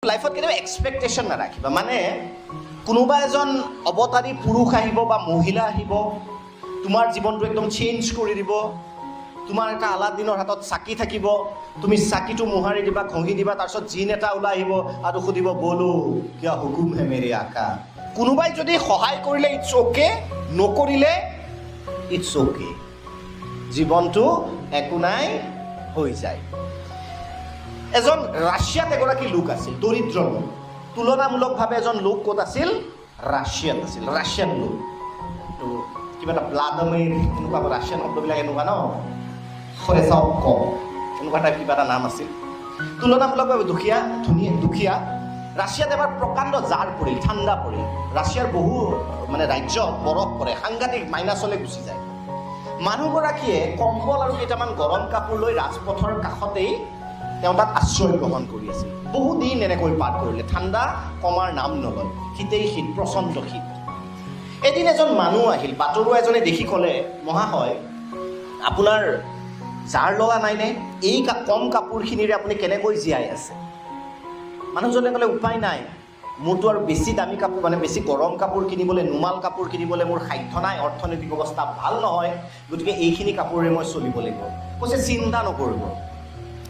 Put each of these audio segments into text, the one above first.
লাইফত কেতিয়াবা এক্সপেক্টেশ্যন নাৰাখিবা মানে কোনোবা এজন অৱতাৰী পুৰুষ আহিব বা মহিলা আহিব তোমাৰ জীৱনটো একদম চেঞ্জ কৰি দিব তোমাৰ এটা আলাদিনৰ হাতত চাকি থাকিব তুমি চাকিটো মোহাৰি দিবা ঘঁহি দিবা তাৰপিছত জিন এটা ওলাই আহিব আৰু সুধিব বলো কিয় হুকুম হে মেৰে আকা কোনোবাই যদি সহায় কৰিলে ইটছ অ'কে নকৰিলে ইটছ অ'কে জীৱনটো একো নাই হৈ যায় এজন ৰাছিয়াত এগৰাকী লোক আছিল দৰিদ্ৰ লোক তুলনামূলকভাৱে এজন লোক ক'ত আছিল ৰাছিয়াত আছিল ৰাছিয়ান লোক তো কিবা এটা ব্লাডমিৰ এনেকুৱা ৰাছিয়ান শব্দবিলাক এনেকুৱা ন ফৰেচাও কম এনেকুৱা টাইপ কিবা এটা নাম আছিল তুলনামূলকভাৱে দুখীয়া ৰাছিয়াত এবাৰ প্ৰকাণ্ড জাৰ পৰিল ঠাণ্ডা পৰিল ৰাছিয়াৰ বহু মানে ৰাজ্যত বৰফ পৰে সাংঘাতিক মাইনাছলৈ গুচি যায় মানুহগৰাকীয়ে কম্বল আৰু কেইটামান গৰম কাপোৰ লৈ ৰাজপথৰ কাষতেই তেওঁ তাত আশ্ৰয় গ্ৰহণ কৰি আছিল বহুদিন এনেকৈ পাৰ কৰিলে ঠাণ্ডা কমাৰ নাম নলয় শীতেই শীত প্ৰচণ্ড শীত এদিন এজন মানুহ আহিল বাটৰুৱা এজনে দেখি ক'লে মহাশয় আপোনাৰ জাৰ লগা নাইনে এই কম কাপোৰখিনিৰে আপুনি কেনেকৈ জীয়াই আছে মানুহজনে ক'লে উপায় নাই মোৰতো আৰু বেছি দামী কাপোৰ মানে বেছি গৰম কাপোৰ কিনিবলৈ নুমাল কাপোৰ কিনিবলৈ মোৰ সাধ্য নাই অৰ্থনৈতিক অৱস্থা ভাল নহয় গতিকে এইখিনি কাপোৰেৰে মই চলিব লাগিব কৈছে চিন্তা নকৰিব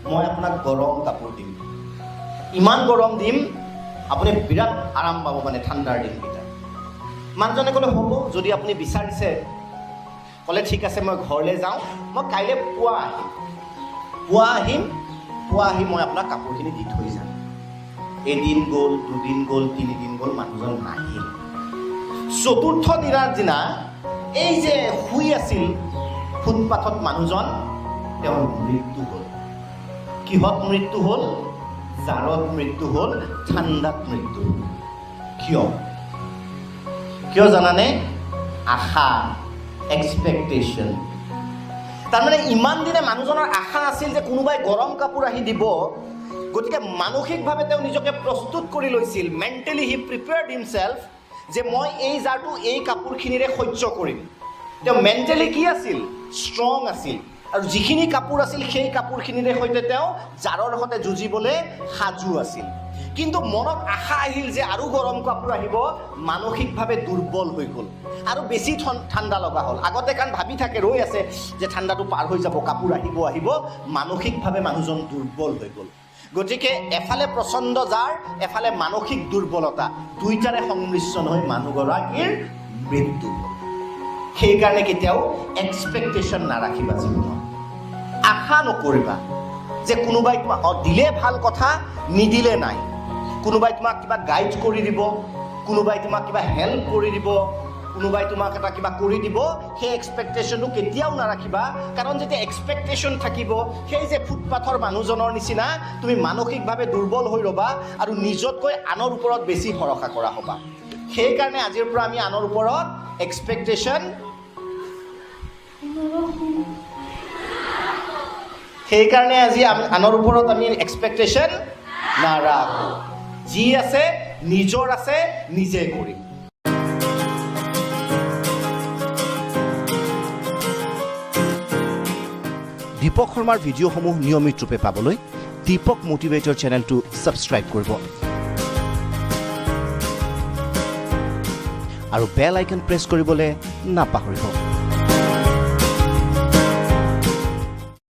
মই আপোনাক গৰম কাপোৰ দিম ইমান গৰম দিম আপুনি বিৰাট আৰাম পাব মানে ঠাণ্ডাৰ দিনকেইটা মানুহজনে ক'লে হ'ব যদি আপুনি বিচাৰিছে ক'লে ঠিক আছে মই ঘৰলৈ যাওঁ মই কাইলৈ পুৱা আহিম মই আপোনাক কাপোৰখিনি দি থৈ যাম এদিন গ'ল দুদিন গ'ল তিনিদিন গ'ল মানুহজন নাহিল চতুৰ্থ দিনাৰ দিনা এই যে শুই আছিল ফুটপাথত মানুহজন তেওঁৰ মৃত্যু হ'ল কিহত মৃত্যু হ'ল জাৰত মৃত্যু হ'ল ঠাণ্ডাত মৃত্যু হ'ল কিয় জানানে আশা এক্সপেক্টেশ্যন তাৰমানে ইমান দিনে মানুহজনৰ আশা আছিল যে কোনোবাই গৰম কাপোৰ আহি দিব গতিকে মানসিকভাৱে তেওঁ নিজকে প্ৰস্তুত কৰি লৈছিল মেণ্টেলি হি প্ৰিপেয়াৰ্ড হিমছেল্ফ যে মই এই জাৰটো এই কাপোৰখিনিৰে সহ্য কৰিম তেওঁ মেণ্টেলি কি আছিল ষ্ট্ৰং আছিল আৰু যিখিনি কাপোৰ আছিল সেই কাপোৰখিনিৰে সৈতে তেওঁ জাৰৰ সৈতে যুঁজিবলৈ সাজু আছিল কিন্তু মনত আশা আহিল যে আৰু গৰম কাপোৰ আহিব মানসিকভাৱে দুৰ্বল হৈ গ'ল আৰু বেছি ঠাণ্ডা লগা হ'ল আগতে কাৰণ ভাবি থাকে ৰৈ আছে যে ঠাণ্ডাটো পাৰ হৈ যাব কাপোৰ আহিব মানসিকভাৱে মানুহজন দুৰ্বল হৈ গ'ল গতিকে এফালে প্ৰচণ্ড জাৰ এফালে মানসিক দুৰ্বলতা দুইটাৰে সংমিশ্ৰণ হৈ মানুহগৰাকীৰ মৃত্যু সেইকাৰণে কেতিয়াও এক্সপেক্টেশ্যন নাৰাখিবা জীৱনত আশা নকৰিবা যে কোনোবাই তোমাক দিলে ভাল কথা নিদিলে নাই কোনোবাই তোমাক কিবা গাইড কৰি দিব কোনোবাই তোমাক কিবা হেল্প কৰি দিব কোনোবাই তোমাক এটা কিবা কৰি দিব সেই এক্সপেক্টেশ্যনটো কেতিয়াও নাৰাখিবা কাৰণ যেতিয়া এক্সপেক্টেশ্যন থাকিব সেই যে ফুটপাথৰ মানুহজনৰ নিচিনা তুমি মানসিকভাৱে দুৰ্বল হৈ ৰ'বা আৰু নিজতকৈ আনৰ ওপৰত বেছি ভৰসা কৰা হ'বা সেইকাৰণে আজিৰ পৰা আমি আনৰ ওপৰত এক্সপেক্টেশ্যন সেইকাৰণে আজি আনৰ ওপৰত আমি এক্সপেক্টেশ্যন নাৰাখোঁ যি আছে নিজৰ আছে নিজে কৰিম দীপক শৰ্মাৰ ভিডিঅ'সমূহ নিয়মিত ৰূপে পাবলৈ দীপক মটিভেটৰ চেনেলটো ছাবস্ক্ৰাইব কৰিব আৰু বেল আইকন প্ৰেছ কৰিবলৈ নাপাহৰিব